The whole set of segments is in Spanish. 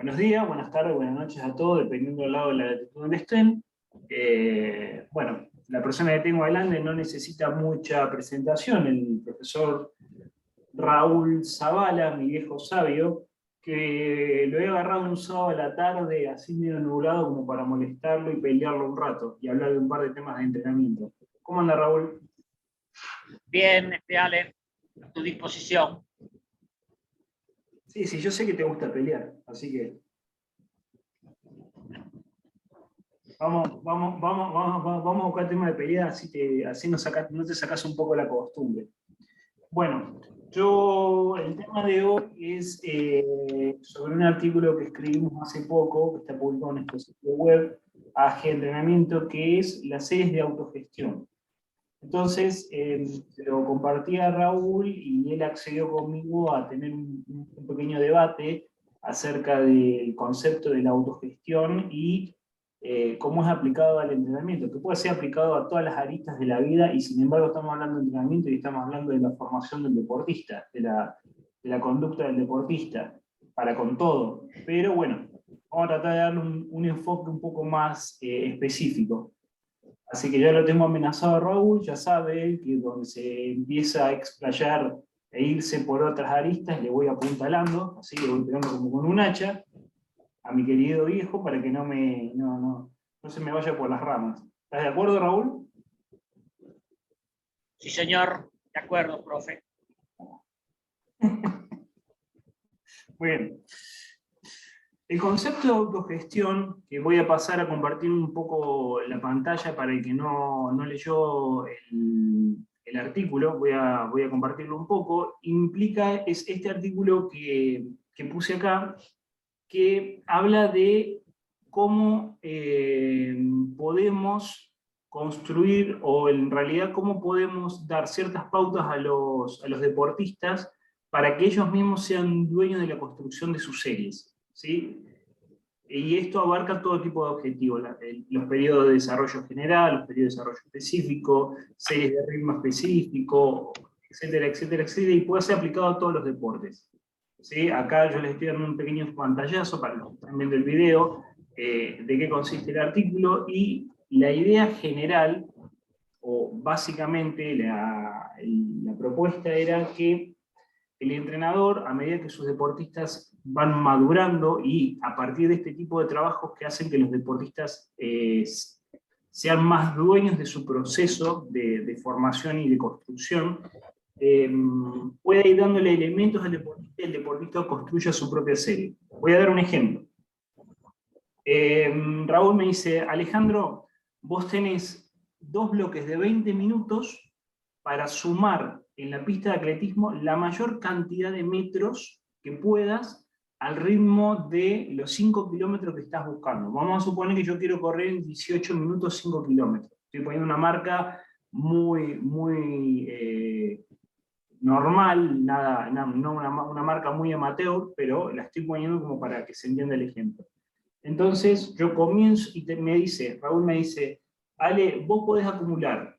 Buenos días, buenas tardes, buenas noches a todos, dependiendo del lado de la latitud donde estén. Bueno, la persona que tengo adelante no necesita mucha presentación, el profesor Raúl Zavala, mi viejo sabio, que lo he agarrado un sábado a la tarde, así medio nublado, como para molestarlo y pelearlo un rato, y hablar de un par de temas de entrenamiento. ¿Cómo anda, Raúl? Bien, Ale, a tu disposición. Sí, yo sé que te gusta pelear, así que vamos a buscar tema de pelea, así no te sacas un poco la costumbre. Bueno, el tema de hoy es sobre un artículo que escribimos hace poco, que está publicado en nuestro sitio web, AG Entrenamiento, que es las series de autogestión. Entonces, se lo compartí a Raúl y él accedió conmigo a tener un pequeño debate acerca del concepto de la autogestión y cómo es aplicado al entrenamiento, que puede ser aplicado a todas las aristas de la vida, y sin embargo estamos hablando de entrenamiento y estamos hablando de la formación del deportista, de la conducta del deportista, para con todo. Pero bueno, vamos a tratar de darle un enfoque un poco más específico. Así que ya lo tengo amenazado a Raúl, ya sabe que donde se empieza a explayar e irse por otras aristas, le voy apuntalando, así le voy pegando como con un hacha a mi querido viejo para que no se me vaya por las ramas. ¿Estás de acuerdo, Raúl? Sí, señor. De acuerdo, profe. Muy bien. El concepto de autogestión, que voy a pasar a compartir un poco la pantalla para el que no leyó el artículo, voy a compartirlo un poco, es este artículo que puse acá, que habla de cómo podemos construir, o en realidad cómo podemos dar ciertas pautas a los deportistas para que ellos mismos sean dueños de la construcción de sus series, ¿sí? Y esto abarca todo tipo de objetivos, los periodos de desarrollo general, los periodos de desarrollo específico, series de ritmo específico, etcétera, etcétera, etcétera, y puede ser aplicado a todos los deportes. ¿Sí? Acá yo les estoy dando un pequeño pantallazo para los que están viendo el video de qué consiste el artículo, y la idea general, o básicamente la propuesta era que el entrenador, a medida que sus deportistas van madurando, y a partir de este tipo de trabajos que hacen que los deportistas sean más dueños de su proceso de formación y de construcción, puede ir dándole elementos al deportista y el deportista construya su propia serie. Voy a dar un ejemplo. Raúl me dice: Alejandro, vos tenés 2 bloques de 20 minutos para sumar en la pista de atletismo la mayor cantidad de metros que puedas al ritmo de los 5 kilómetros que estás buscando. Vamos a suponer que yo quiero correr en 18 minutos 5 kilómetros. Estoy poniendo una marca muy normal, no una marca muy amateur, pero la estoy poniendo como para que se entienda el ejemplo. Entonces yo comienzo y Raúl me dice: Ale, vos podés acumular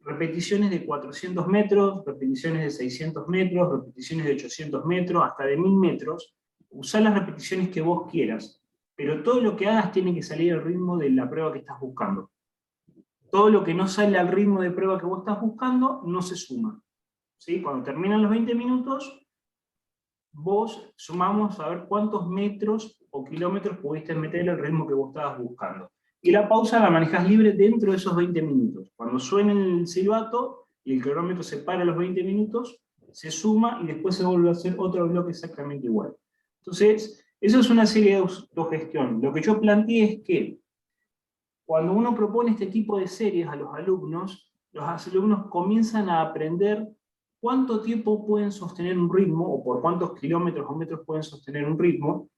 repeticiones de 400 metros, repeticiones de 600 metros, repeticiones de 800 metros, hasta de 1000 metros. Usá las repeticiones que vos quieras, pero todo lo que hagas tiene que salir al ritmo de la prueba que estás buscando. Todo lo que no sale al ritmo de prueba que vos estás buscando no se suma. ¿Sí? Cuando terminan los 20 minutos, vos sumamos a ver cuántos metros o kilómetros pudiste meter al ritmo que vos estabas buscando. Y la pausa la manejás libre dentro de esos 20 minutos. Cuando suene el silbato y el cronómetro se para a los 20 minutos, se suma y después se vuelve a hacer otro bloque exactamente igual. Entonces, eso es una serie de autogestión. Lo que yo planteé es que cuando uno propone este tipo de series a los alumnos comienzan a aprender cuánto tiempo pueden sostener un ritmo, o por cuántos kilómetros o metros pueden sostener un ritmo,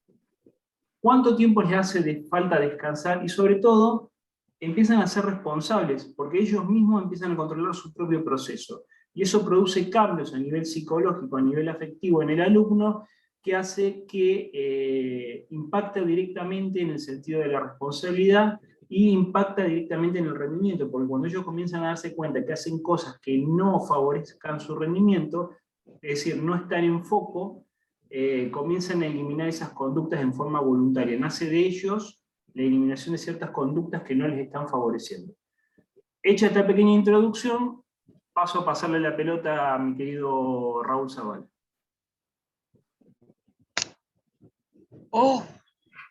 cuánto tiempo les hace de falta descansar, y sobre todo empiezan a ser responsables, porque ellos mismos empiezan a controlar su propio proceso. Y eso produce cambios a nivel psicológico, a nivel afectivo en el alumno, que hace que impacte directamente en el sentido de la responsabilidad, y impacta directamente en el rendimiento, porque cuando ellos comienzan a darse cuenta que hacen cosas que no favorezcan su rendimiento, es decir, no están en foco, comienzan a eliminar esas conductas en forma voluntaria. Nace de ellos la eliminación de ciertas conductas que no les están favoreciendo. Hecha esta pequeña introducción, paso a pasarle la pelota a mi querido Raúl Zavala. Oh,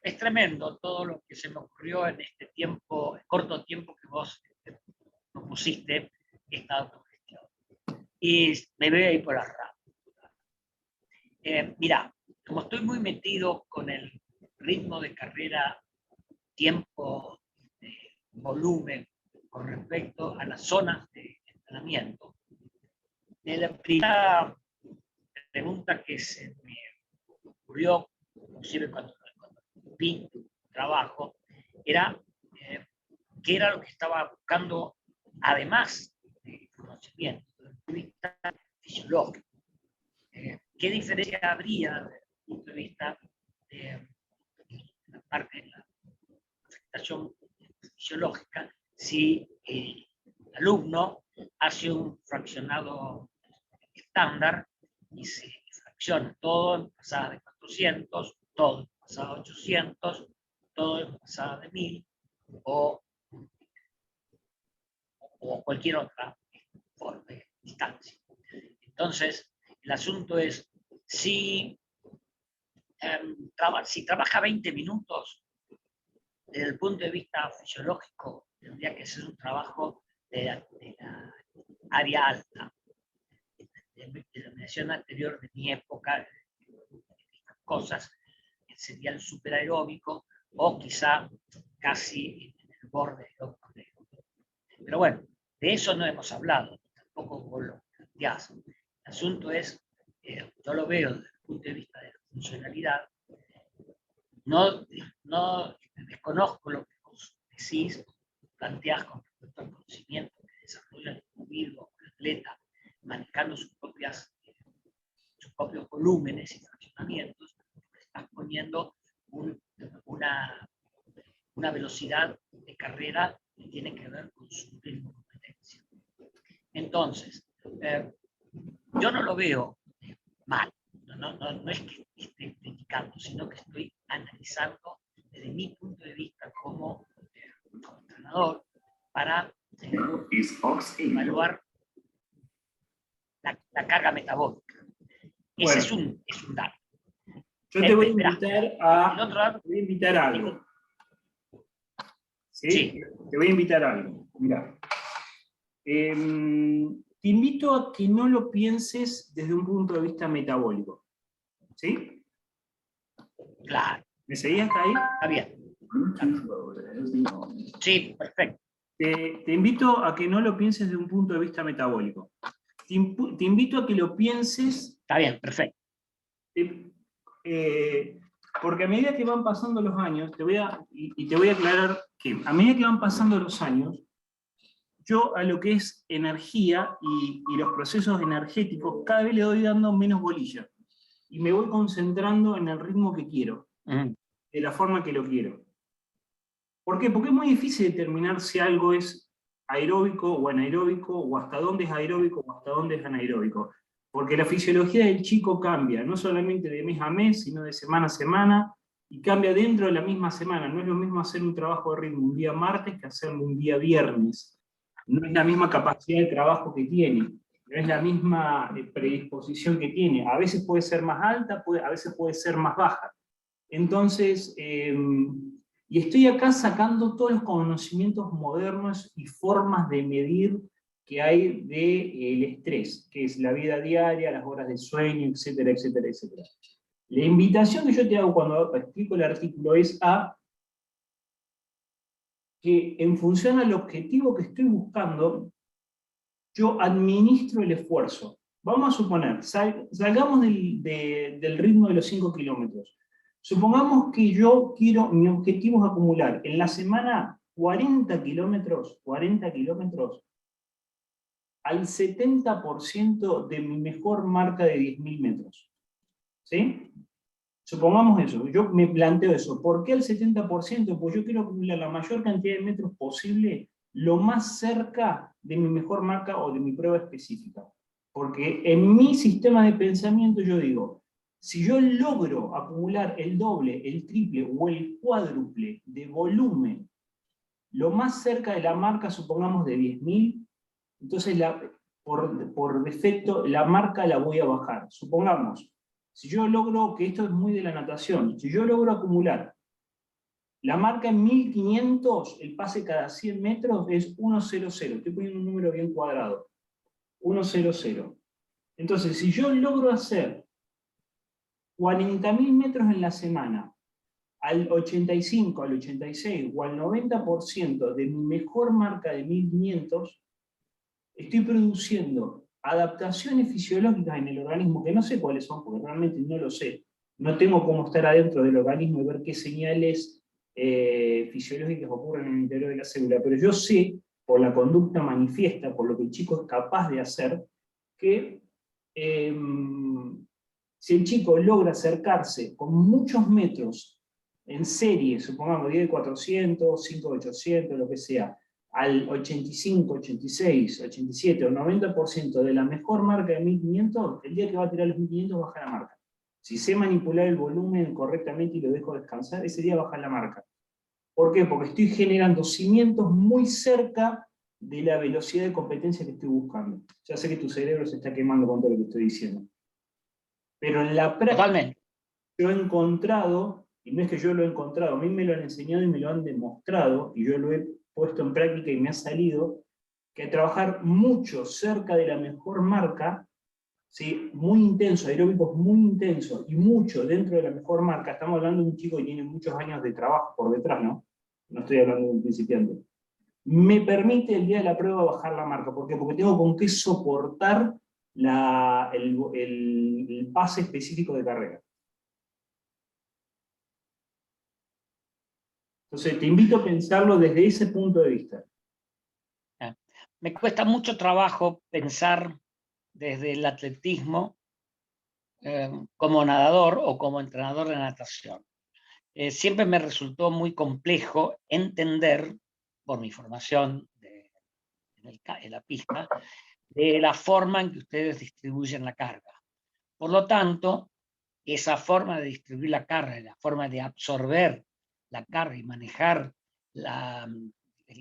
es tremendo todo lo que se me ocurrió en este tiempo, corto tiempo que vos nos pusiste esta autogestión. Y me voy a ir por la rama. Mira, como estoy muy metido con el ritmo de carrera, tiempo, volumen, con respecto a las zonas de entrenamiento, la primera pregunta que se me ocurrió, inclusive cuando vi tu trabajo, era qué era lo que estaba buscando, además del conocimiento, desde el punto de vista fisiológico. ¿Qué diferencia habría desde el punto de vista de la parte de la afectación fisiológica si el alumno hace un fraccionado estándar y se fracciona todo en pasadas de 400, todo en pasadas de 800, todo en pasadas de 1000 o cualquier otra forma de distancia? Entonces, el asunto es, si trabaja 20 minutos, desde el punto de vista fisiológico, tendría que ser un trabajo de la área alta. De la mención anterior de mi época, estas cosas, sería el superaeróbico o quizá casi en el borde aeróbico. Pero bueno, de eso no hemos hablado, tampoco vos lo planteás. El asunto es, yo lo veo desde el punto de vista de la funcionalidad, no desconozco lo que vos decís, planteás con respecto al conocimiento que desarrolla el individuo, el atleta, manejando sus propios volúmenes y fraccionamientos, estás poniendo una velocidad de carrera que tiene que ver con su ritmo de competencia. Entonces, yo no lo veo mal, no es que esté criticando, sino que estoy analizando desde mi punto de vista como entrenador para evaluar la carga metabólica. Ese es un dato. Yo te voy a invitar a algo. ¿Sí? Sí. Te voy a invitar a algo. Mirá. Te invito a que no lo pienses desde un punto de vista metabólico. ¿Sí? Claro. ¿Me seguís hasta ahí? Está bien. Sí, perfecto. Te invito a que no lo pienses desde un punto de vista metabólico. Te invito a que lo pienses... Está bien, perfecto. Porque a medida que van pasando los años, te voy a aclarar que a medida que van pasando los años, yo a lo que es energía y los procesos energéticos, cada vez le doy dando menos bolilla. Y me voy concentrando en el ritmo que quiero, de la forma que lo quiero. ¿Por qué? Porque es muy difícil determinar si algo es aeróbico o anaeróbico, o hasta dónde es aeróbico o hasta dónde es anaeróbico. Porque la fisiología del chico cambia, no solamente de mes a mes, sino de semana a semana, y cambia dentro de la misma semana. No es lo mismo hacer un trabajo de ritmo un día martes que hacerlo un día viernes. No es la misma capacidad de trabajo que tiene, no es la misma predisposición que tiene. A veces puede ser más alta, a veces puede ser más baja. Entonces, y estoy acá sacando todos los conocimientos modernos y formas de medir que hay del estrés, que es la vida diaria, las horas de sueño, etcétera, etcétera, etcétera. La invitación que yo te hago cuando explico el artículo es a que en función al objetivo que estoy buscando, yo administro el esfuerzo. Vamos a suponer, salgamos del ritmo de los 5 kilómetros. Supongamos que mi objetivo es acumular en la semana 40 kilómetros al 70% de mi mejor marca de 10.000 metros. ¿Sí? Supongamos eso, yo me planteo eso. ¿Por qué el 70%? Pues yo quiero acumular la mayor cantidad de metros posible lo más cerca de mi mejor marca o de mi prueba específica. Porque en mi sistema de pensamiento yo digo, Si yo logro acumular el doble, el triple o el cuádruple de volumen, lo más cerca de la marca, supongamos de 10.000, entonces por defecto la marca la voy a bajar. Supongamos, si yo logro, que esto es muy de la natación, si yo logro acumular la marca en 1500, el pase cada 100 metros es 100. Estoy poniendo un número bien cuadrado. 100. Entonces, si yo logro hacer 40.000 metros en la semana, al 85, al 86 o al 90% de mi mejor marca de 1500, estoy produciendo adaptaciones fisiológicas en el organismo que no sé cuáles son, porque realmente no lo sé. No tengo cómo estar adentro del organismo y ver qué señales fisiológicas ocurren en el interior de la célula, pero yo sé, por la conducta manifiesta, por lo que el chico es capaz de hacer, que si el chico logra acercarse con muchos metros en serie, supongamos 10 de 400, 5 de 800, lo que sea, al 85, 86, 87 o 90% de la mejor marca de 1500, el día que va a tirar los 1500 baja la marca. Si sé manipular el volumen correctamente y lo dejo descansar, ese día baja la marca. ¿Por qué? Porque estoy generando cimientos muy cerca de la velocidad de competencia que estoy buscando. Ya sé que tu cerebro se está quemando con todo lo que estoy diciendo. Pero en la práctica, Totalmente. yo he encontrado, y no es que yo lo he encontrado, a mí me lo han enseñado y me lo han demostrado, y yo lo he puesto en práctica y me ha salido, que trabajar mucho cerca de la mejor marca, ¿sí? Muy intenso, aeróbicos muy intensos, y mucho dentro de la mejor marca, estamos hablando de un chico que tiene muchos años de trabajo por detrás, ¿no? No estoy hablando de un principiante. Me permite el día de la prueba bajar la marca. ¿Por qué? Porque tengo con qué soportar el pase específico de carrera. Entonces, te invito a pensarlo desde ese punto de vista. Me cuesta mucho trabajo pensar desde el atletismo como nadador o como entrenador de natación. Siempre me resultó muy complejo entender, por mi formación en la pista, de la forma en que ustedes distribuyen la carga. Por lo tanto, esa forma de distribuir la carga, la forma de absorber la carga y manejar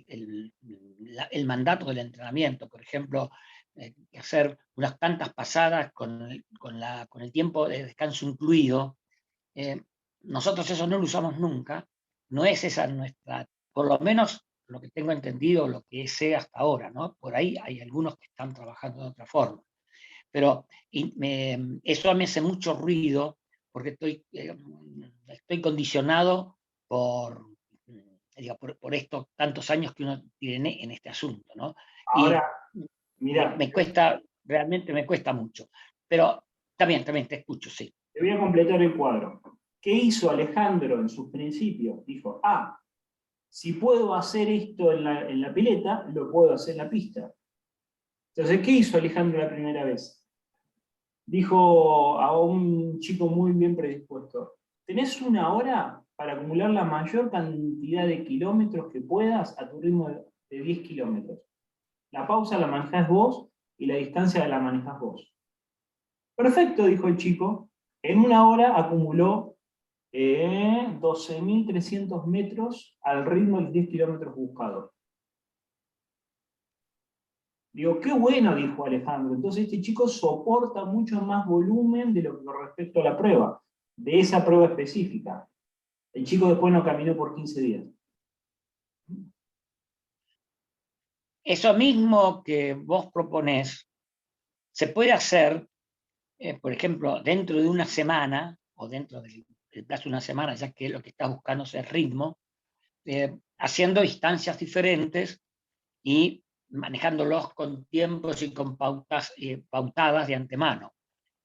el mandato del entrenamiento, por ejemplo, hacer unas tantas pasadas con el tiempo de descanso incluido, nosotros eso no lo usamos nunca, no es esa nuestra, por lo menos lo que tengo entendido, lo que sé hasta ahora, ¿no? Por ahí hay algunos que están trabajando de otra forma. Pero eso me hace mucho ruido porque estoy condicionado por estos tantos años que uno tiene en este asunto, ¿no? Ahora, Y mira, me cuesta, realmente me cuesta mucho. Pero también te escucho, sí. te voy a completar el cuadro. ¿Qué hizo Alejandro en sus principios? Dijo, si puedo hacer esto en la pileta, lo puedo hacer en la pista. Entonces, ¿qué hizo Alejandro la primera vez? Dijo a un chico muy bien predispuesto, tenés 1 hora para acumular la mayor cantidad de kilómetros que puedas a tu ritmo de 10 kilómetros. La pausa la manejás vos y la distancia la manejás vos. Perfecto, dijo el chico. En 1 hora acumuló 12.300 metros al ritmo de los 10 kilómetros buscados. Digo, qué bueno, dijo Alejandro. Entonces este chico soporta mucho más volumen de lo que con respecto a la prueba, de esa prueba específica. El chico después no caminó por 15 días. Eso mismo que vos proponés se puede hacer, por ejemplo, dentro de una semana o dentro del plazo de una semana, ya que lo que estás buscando es el ritmo, haciendo distancias diferentes y manejándolos con tiempos y con pautas pautadas de antemano.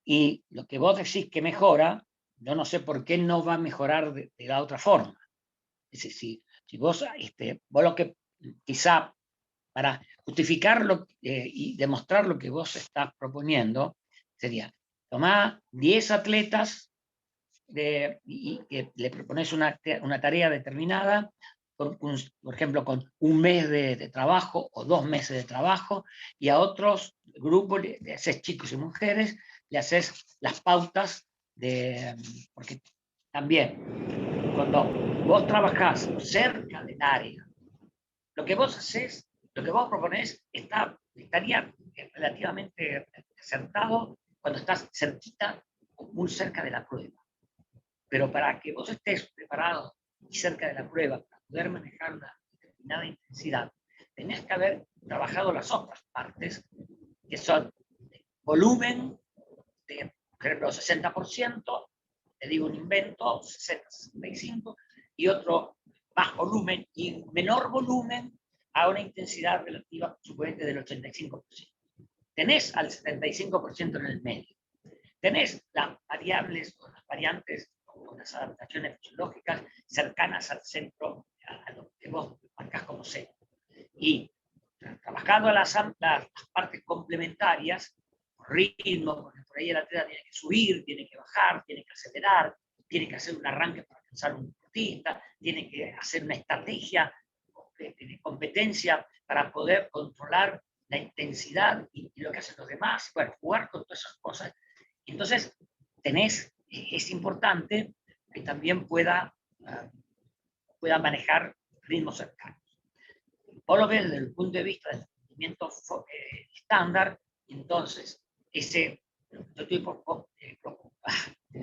Y lo que vos decís que mejora, yo no sé por qué no va a mejorar de la otra forma. Es decir, si vos lo que quizá para justificarlo y demostrar lo que vos estás proponiendo, sería tomar 10 atletas y que le propones una tarea determinada, por ejemplo, con 1 mes de trabajo o 2 meses de trabajo, y a otros grupos le haces chicos y mujeres, le haces las pautas porque también, cuando vos trabajás cerca del área, lo que vos haces, lo que vos proponés, estaría relativamente acertado cuando estás cerquita, muy cerca de la prueba. Pero para que vos estés preparado y cerca de la prueba, para poder manejar una determinada intensidad, tenés que haber trabajado las otras partes, que son volumen, de, por ejemplo, 60%, te digo un invento, 60, 65, y otro más volumen y menor volumen a una intensidad relativa, suponete, del 85%. Tenés al 75% en el medio. Tenés las variables o las variantes o las adaptaciones fisiológicas cercanas al centro, a lo que vos marcás como centro. Y trabajando las partes complementarias, ritmo, porque por ahí el atleta tiene que subir, tiene que bajar, tiene que acelerar, tiene que hacer un arranque para alcanzar un deportista, tiene que hacer una estrategia de competencia para poder controlar la intensidad y lo que hacen los demás, bueno, jugar con todas esas cosas. Entonces, es importante que también pueda manejar ritmos cercanos. Vos lo ves desde el punto de vista del rendimiento estándar, entonces, yo estoy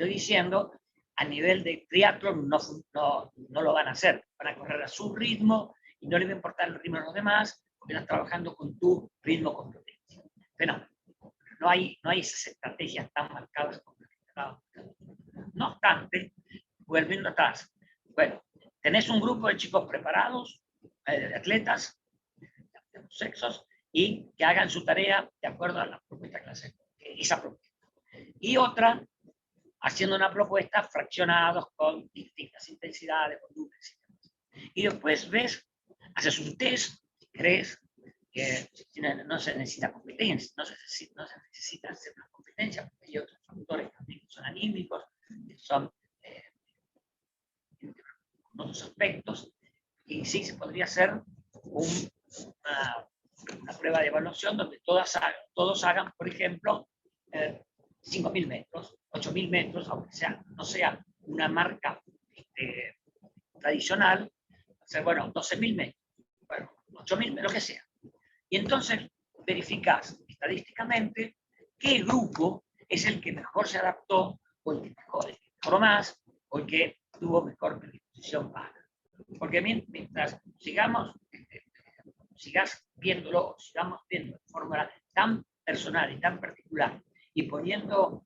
diciendo, a nivel de triatlón no lo van a hacer, van a correr a su ritmo y no les va a importar el ritmo de los demás, porque están trabajando con tu ritmo con potencia. Pero no hay esas estrategias tan marcadas como las que estábamos buscando. No obstante, volviendo atrás, bueno, tenés un grupo de chicos preparados, de atletas, de los sexos, y que hagan su tarea de acuerdo a la propuesta clase, esa propuesta. Y otra, haciendo una propuesta fraccionados con distintas intensidades, volúmenes. Y después haces un test, crees que no se necesita competencia, no se necesita hacer una competencia, porque hay otros factores también que son anímicos, que son otros aspectos, y sí se podría hacer una prueba de evaluación donde todos hagan, por ejemplo, 5.000 metros, 8.000 metros, aunque no sea una marca tradicional, bueno, 12.000 metros, bueno, 8.000, lo que sea. Y entonces verificás estadísticamente qué grupo es el que mejor se adaptó, o el que mejoró más, o el que tuvo mejor predisposición para. Porque mientras sigamos viendo de forma tan personal y tan particular, y poniendo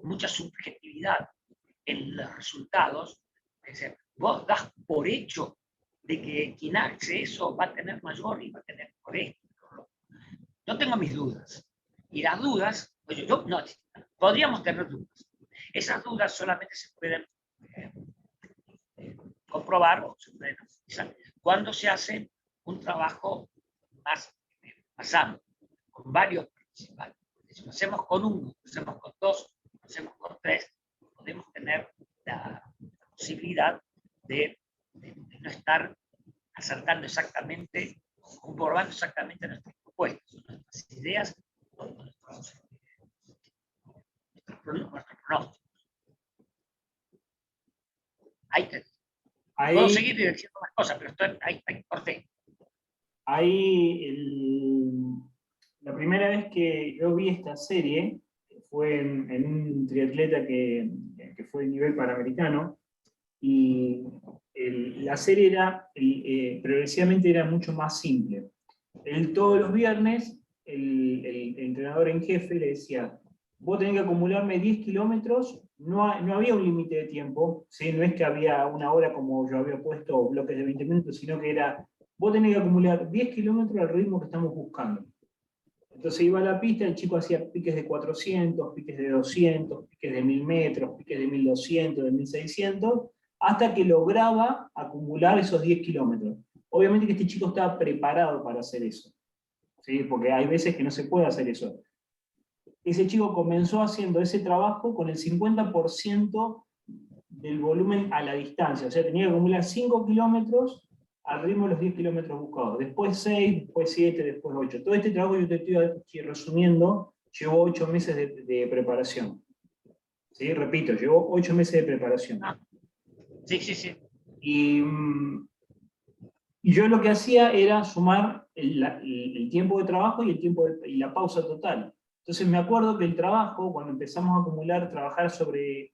mucha subjetividad en los resultados, vos das por hecho de que quien hace eso va a tener mayor y va a tener por esto. Yo tengo mis dudas. Y las dudas, podríamos tener dudas. Esas dudas solamente se pueden comprobar o se pueden analizar cuando se hace un trabajo más amplio, con varios participantes. Si lo hacemos con uno, lo hacemos con dos, lo hacemos con tres, podemos tener la posibilidad de no estar acertando exactamente, comprobando exactamente nuestras propuestas, nuestras ideas, nuestros pronósticos. Puedo seguir diciendo más cosas, pero ahí corté. La primera vez que yo vi esta serie fue en un triatleta que fue de nivel panamericano, y la serie progresivamente era mucho más simple. Todos los viernes el entrenador en jefe le decía: vos tenés que acumularme 10 kilómetros, no había un límite de tiempo, ¿sí? No es que había una hora como yo había puesto bloques de 20 minutos, sino que era: vos tenés que acumular 10 kilómetros al ritmo que estamos buscando. Entonces iba a la pista, el chico hacía piques de 400, piques de 200, piques de 1000 metros, piques de 1200, de 1600, hasta que lograba acumular esos 10 kilómetros. Obviamente que este chico estaba preparado para hacer eso, ¿sí? Porque hay veces que no se puede hacer eso. Ese chico comenzó haciendo ese trabajo con el 50% del volumen a la distancia, o sea, tenía que acumular 5 kilómetros al ritmo de los 10 kilómetros buscados, después 6, después 7, después 8. Todo este trabajo, yo te estoy resumiendo, llevó 8 meses de preparación. ¿sí? Repito, llevó 8 meses de preparación. Ah, sí, sí, sí. Y yo lo que hacía era sumar el tiempo de trabajo y, y la pausa total. Entonces me acuerdo que el trabajo, cuando empezamos a acumular, trabajar sobre,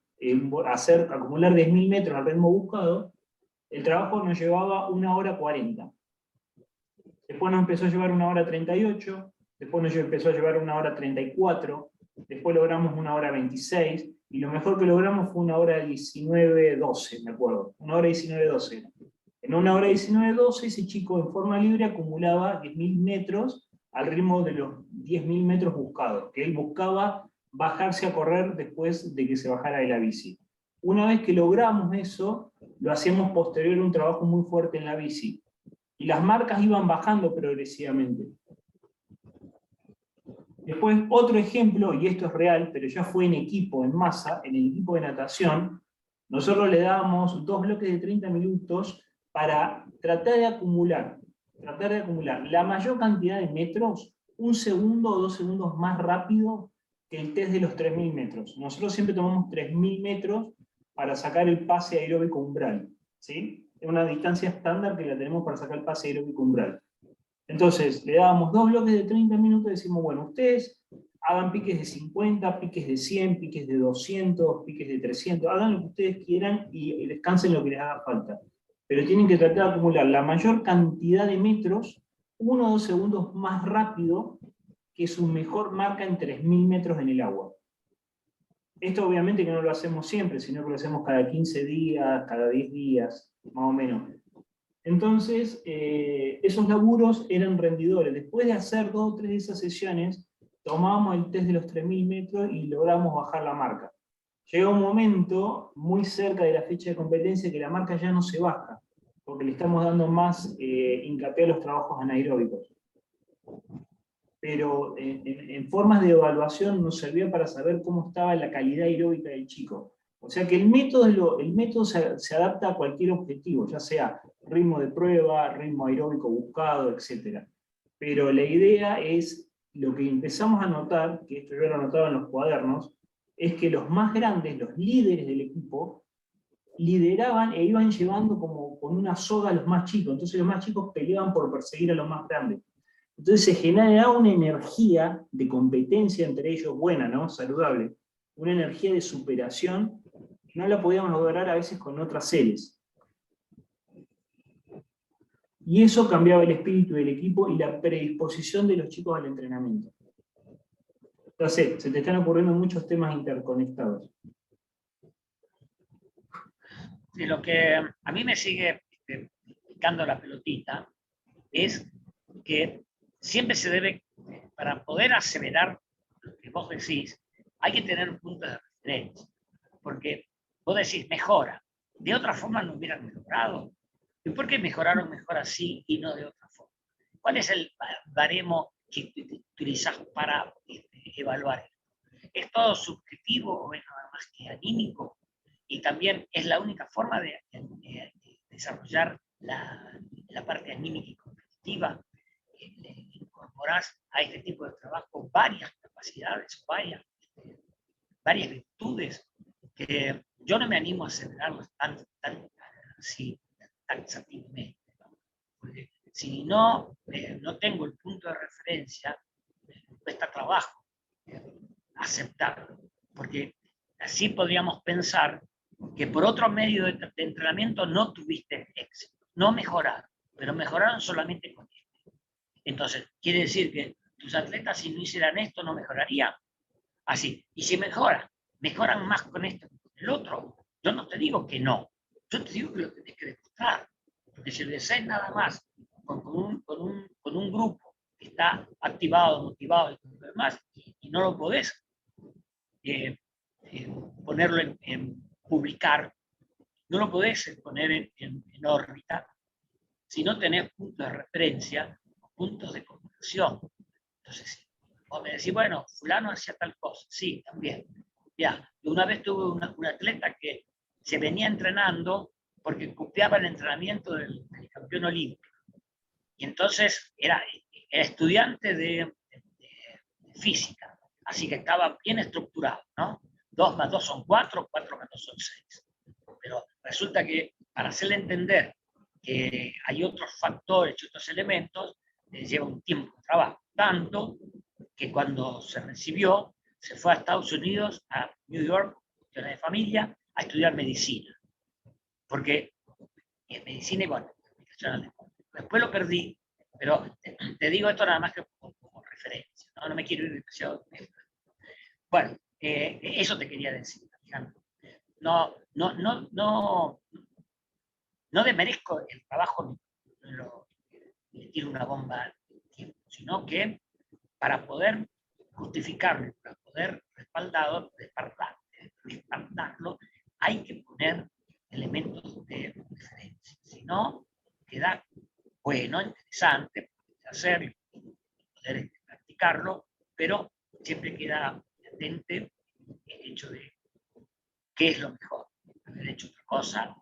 acumular 10.000 metros al ritmo buscado, el trabajo nos llevaba 1 hora 40. Después nos empezó a llevar 1 hora 38, después nos empezó a llevar 1 hora 34, después logramos 1 hora 26, y lo mejor que logramos fue 1 hora 19 12, me acuerdo. 1 hora 19 12. En 1 hora 19 12 ese chico en forma libre acumulaba 10.000 metros al ritmo de los 10.000 metros buscados, que él buscaba bajarse a correr después de que se bajara de la bici. Una vez que logramos eso, lo hacíamos posterior a un trabajo muy fuerte en la bici. Y las marcas iban bajando progresivamente. Después, otro ejemplo, y esto es real, pero ya fue en equipo, en masa, en el equipo de natación, nosotros le dábamos 2 bloques de 30 minutos para tratar de acumular la mayor cantidad de metros, 1 segundo o 2 segundos más rápido que el test de los 3.000 metros. Nosotros siempre tomamos 3.000 metros para sacar el pase aeróbico umbral, ¿sí? Es una distancia estándar que la tenemos para sacar el pase aeróbico umbral. Entonces, le dábamos 2 bloques de 30 minutos y decimos, bueno, ustedes hagan piques de 50, piques de 100, piques de 200, piques de 300, hagan lo que ustedes quieran y descansen lo que les haga falta. Pero tienen que tratar de acumular la mayor cantidad de metros 1 o 2 segundos más rápido que su mejor marca en 3.000 metros en el agua. Esto obviamente que no lo hacemos siempre, sino que lo hacemos cada 15 días, cada 10 días, más o menos. Entonces, esos laburos eran rendidores. Después de hacer 2 o 3 de esas sesiones, tomábamos el test de los 3.000 metros y logramos bajar la marca. Llega un momento, muy cerca de la fecha de competencia, que la marca ya no se baja, porque le estamos dando más hincapié a los trabajos anaeróbicos. Pero en formas de evaluación nos servía para saber cómo estaba la calidad aeróbica del chico. O sea que el método se adapta a cualquier objetivo, ya sea ritmo de prueba, ritmo aeróbico buscado, etc. Pero la idea es, lo que empezamos a notar, que esto yo lo anotaba en los cuadernos, es que los más grandes, los líderes del equipo, lideraban e iban llevando como con una soga a los más chicos. Entonces los más chicos peleaban por perseguir a los más grandes. Entonces se genera una energía de competencia entre ellos buena, ¿no? Saludable. Una energía de superación que no la podíamos lograr a veces con otras series. Y eso cambiaba el espíritu del equipo y la predisposición de los chicos al entrenamiento. Entonces, se te están ocurriendo muchos temas interconectados. Y lo que a mí me sigue picando la pelotita es que siempre se debe, para poder acelerar lo que vos decís, hay que tener puntos de referencia. Porque vos decís, mejora. De otra forma no hubieran mejorado. ¿Y por qué mejoraron mejor así y no de otra forma? ¿Cuál es el baremo que utilizás para evaluar esto? ¿Es todo subjetivo o es nada más que anímico? Y también es la única forma de desarrollar la parte anímica y competitiva. Le incorporás a este tipo de trabajo varias capacidades, varias virtudes que yo no me animo a acelerarlas tan taxativamente. Porque si no tengo el punto de referencia, cuesta trabajo aceptarlo. Porque así podríamos pensar que por otro medio de entrenamiento no tuviste éxito, no mejoraron, pero mejoraron solamente con esto. Entonces, quiere decir que tus atletas, si no hicieran esto, no mejorarían. Así. Y si mejoran más con esto que con el otro, yo no te digo que no, yo te digo que lo tenés que demostrar. Porque si lo deseas nada más con un grupo que está activado, motivado y todo lo demás, y no lo podés ponerlo en publicar, no lo podés poner en órbita si no tenés puntos de referencia, puntos de comparación. Entonces, vos me decís, bueno, fulano hacía tal cosa. Sí, también. Ya, una vez tuve un atleta que se venía entrenando porque copiaba el entrenamiento del campeón olímpico. Y entonces era estudiante de física, así que estaba bien estructurado, ¿no? 2 más 2 son 4, 4 más 2 son 6. Pero resulta que para hacerle entender que hay otros factores y otros elementos, lleva un tiempo de trabajo. Tanto que cuando se recibió, se fue a Estados Unidos, a New York, cuestiones de familia, a estudiar medicina. Porque en medicina, y bueno, después lo perdí, pero te digo esto nada más que como referencia, ¿no? No me quiero ir demasiado. Bueno, eso te quería decir, Alejandro. No desmerezco el trabajo, le tiro una bomba al tiempo, sino que para poder justificarlo, para poder respaldarlo, hay que poner elementos de referencia. Si no, queda bueno, interesante, hacerlo, poder practicarlo, pero siempre queda latente el hecho de qué es lo mejor, haber hecho otra cosa.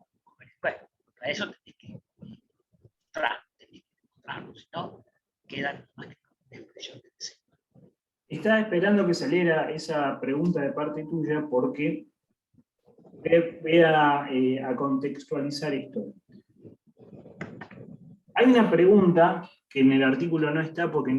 Bueno, para eso tenés que demostrarlo, si no, quedan más que expresión de deseo. Estaba esperando que saliera esa pregunta de parte tuya porque voy a contextualizar esto. Hay una pregunta que en el artículo no está porque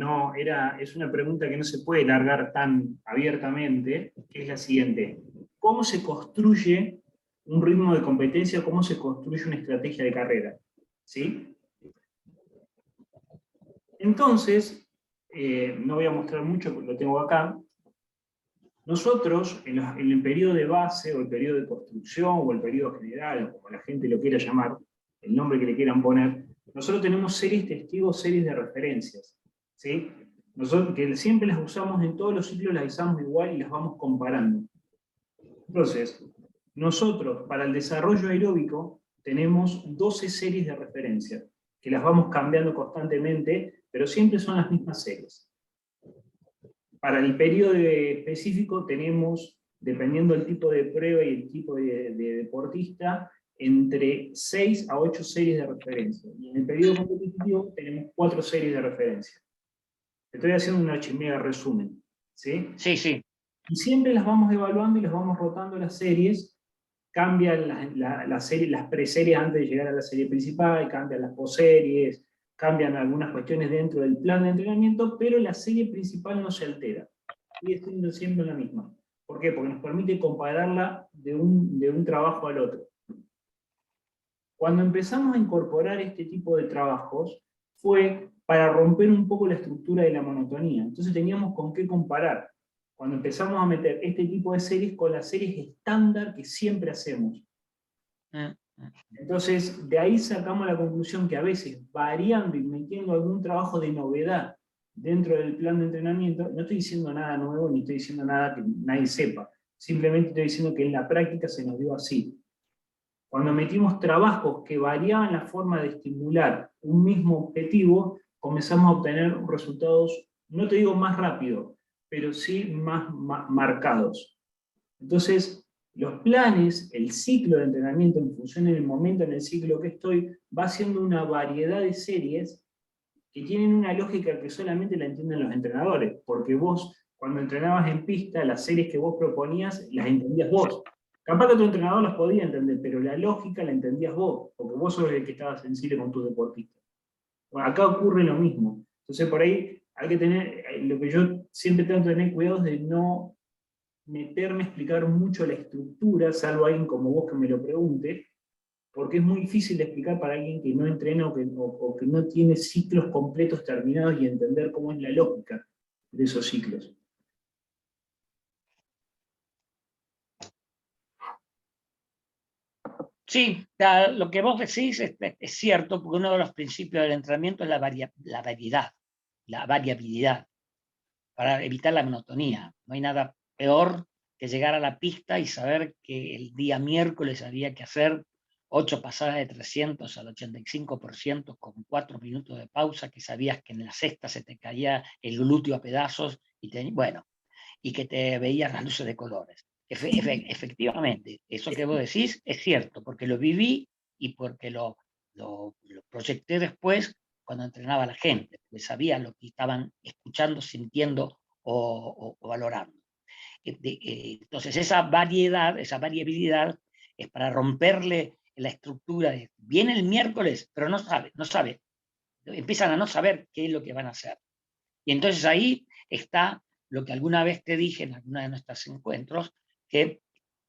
es una pregunta que no se puede largar tan abiertamente, que es la siguiente. ¿Cómo se construye un ritmo de competencia? ¿Cómo se construye una estrategia de carrera? ¿Sí? Entonces, no voy a mostrar mucho porque lo tengo acá. Nosotros, en el periodo de base, o el periodo de construcción, o el periodo general, como la gente lo quiera llamar, el nombre que le quieran poner, nosotros tenemos series testigos, series de referencias. ¿Sí? Nosotros que siempre las usamos en todos los ciclos, las usamos igual y las vamos comparando. Entonces, nosotros, para el desarrollo aeróbico, tenemos 12 series de referencia, que las vamos cambiando constantemente, pero siempre son las mismas series. Para el periodo específico tenemos, dependiendo del tipo de prueba y el tipo de deportista, entre 6 a 8 series de referencia. Y en el periodo competitivo tenemos 4 series de referencia. Estoy haciendo un mega resumen. ¿Sí? Sí, sí. Y siempre las vamos evaluando y las vamos rotando las series. Cambian las preseries antes de llegar a la serie principal, cambian las posseries, cambian algunas cuestiones dentro del plan de entrenamiento, pero la serie principal no se altera. Sigue siendo siempre la misma. ¿Por qué? Porque nos permite compararla de un trabajo al otro. Cuando empezamos a incorporar este tipo de trabajos, fue para romper un poco la estructura de la monotonía. Entonces teníamos con qué comparar. Cuando empezamos a meter este tipo de series con las series estándar que siempre hacemos. Entonces, de ahí sacamos la conclusión que a veces, variando y metiendo algún trabajo de novedad dentro del plan de entrenamiento, no estoy diciendo nada nuevo, ni estoy diciendo nada que nadie sepa. Simplemente estoy diciendo que en la práctica se nos dio así. Cuando metimos trabajos que variaban la forma de estimular un mismo objetivo, comenzamos a obtener resultados, no te digo más rápido, pero sí más marcados. Entonces, los planes, el ciclo de entrenamiento en función del momento en el ciclo que estoy, va haciendo una variedad de series que tienen una lógica que solamente la entienden los entrenadores, porque vos, cuando entrenabas en pista, las series que vos proponías, las entendías vos. Capaz que tu entrenador las podía entender, pero la lógica la entendías vos, porque vos sos el que estaba sensible con tus deportistas. Bueno, acá ocurre lo mismo. Entonces, por ahí hay que tener, lo que yo siempre trato de tener cuidado es de no meterme a explicar mucho la estructura, salvo alguien como vos que me lo pregunte, porque es muy difícil de explicar para alguien que no entrena o que no tiene ciclos completos terminados y entender cómo es la lógica de esos ciclos. Sí, lo que vos decís es cierto, porque uno de los principios del entrenamiento es la variabilidad, para evitar la monotonía. No hay nada peor que llegar a la pista y saber que el día miércoles había que hacer 8 pasadas de 300 al 85% con 4 minutos de pausa, que sabías que en la sexta se te caía el glúteo a pedazos, bueno, y que te veías las luces de colores. Efectivamente, eso que vos decís es cierto, porque lo viví y porque lo proyecté después cuando entrenaba a la gente, porque sabía lo que estaban escuchando, sintiendo o valorando. Entonces esa variabilidad es para romperle la estructura. Viene el miércoles, pero no sabe. Empiezan a no saber qué es lo que van a hacer. Y entonces ahí está lo que alguna vez te dije en alguno de nuestros encuentros, que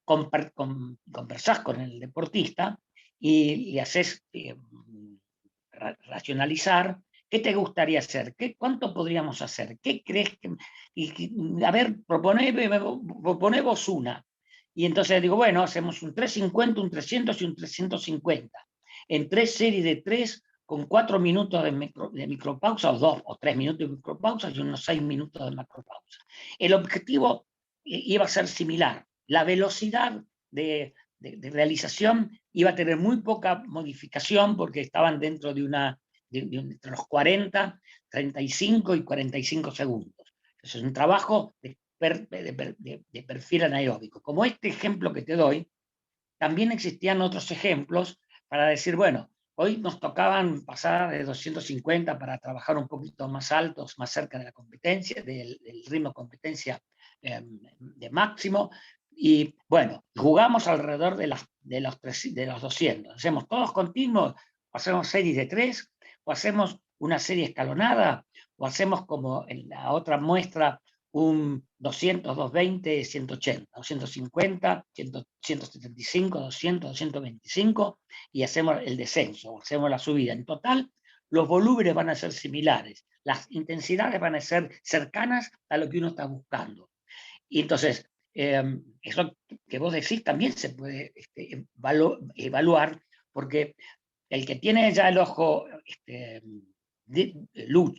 conversás con el deportista y le haces racionalizar qué te gustaría hacer, cuánto podríamos hacer, qué crees que... a ver, proponé vos una. Y entonces digo, bueno, hacemos un 350, un 300 y un 350. En 3 series de 3, con 4 minutos de micropausa, o 2 o 3 minutos de micropausa y unos 6 minutos de macropausa. El objetivo iba a ser similar. La velocidad de realización iba a tener muy poca modificación porque estaban dentro de entre los 40, 35 y 45 segundos. Es un trabajo de perfil anaeróbico. Como este ejemplo que te doy, también existían otros ejemplos para decir, bueno, hoy nos tocaban pasar de 250 para trabajar un poquito más altos, más cerca de la competencia, del ritmo de competencia de máximo, y bueno, jugamos alrededor de los 200. Hacemos todos continuos, o hacemos series de 3, o hacemos una serie escalonada, o hacemos como en la otra muestra, un 200, 220, 180, 250, 175, 200, 225, y hacemos el descenso, hacemos la subida. En total, los volúmenes van a ser similares, las intensidades van a ser cercanas a lo que uno está buscando. Y entonces, eso que vos decís también se puede evaluar, porque el que tiene ya el ojo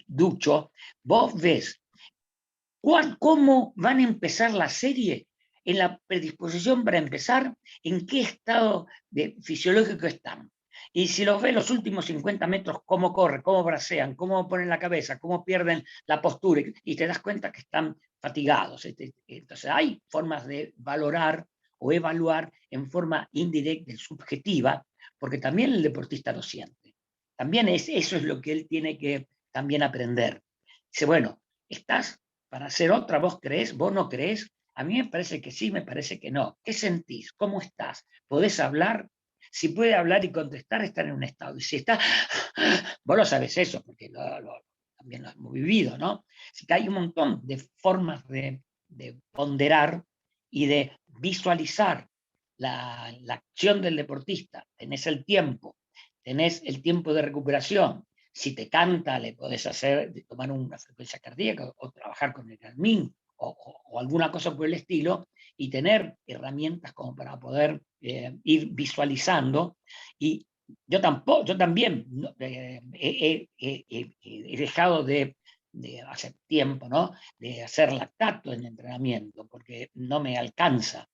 ducho, vos ves cómo van a empezar la serie, en la predisposición para empezar, en qué estado fisiológico están. Y si los ves los últimos 50 metros, cómo corren, cómo bracean, cómo ponen la cabeza, cómo pierden la postura, y te das cuenta que están fatigados. Entonces hay formas de valorar o evaluar en forma indirecta y subjetiva, porque también el deportista lo siente. También eso es lo que él tiene que también aprender. Dice, bueno, estás para hacer otra, ¿vos creés? ¿Vos no creés? A mí me parece que sí, me parece que no. ¿Qué sentís? ¿Cómo estás? ¿Podés hablar? Si puede hablar y contestar, estar en un estado. Y si está, vos lo sabés eso, porque también lo hemos vivido, ¿no? Así que hay un montón de formas de ponderar y de visualizar la acción del deportista. Tenés el tiempo de recuperación. Si te canta, le podés tomar una frecuencia cardíaca o trabajar con el Garmin o alguna cosa por el estilo, y tener herramientas como para poder ir visualizando. Y yo también he dejado de hace tiempo, ¿no?, de hacer lactato en entrenamiento, porque no me alcanza,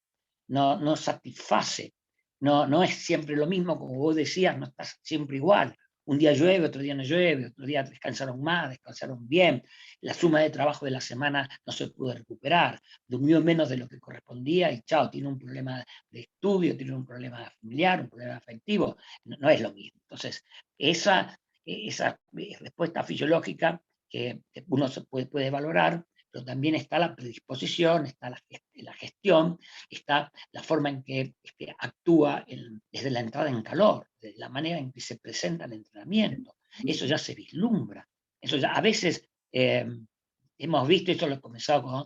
no satisface, no es siempre lo mismo, como vos decías, no estás siempre igual. Un día llueve, otro día no llueve, otro día descansaron más, descansaron bien, la suma de trabajo de la semana no se pudo recuperar, durmió menos de lo que correspondía y chao, tiene un problema de estudio, tiene un problema familiar, un problema afectivo, no es lo mismo. Entonces, esa respuesta fisiológica que uno se puede valorar, pero también está la predisposición, está la gestión, está la forma en que actúa desde la entrada en calor, desde la manera en que se presenta el entrenamiento. Eso ya se vislumbra. Eso ya, a veces hemos visto, esto lo he comenzado con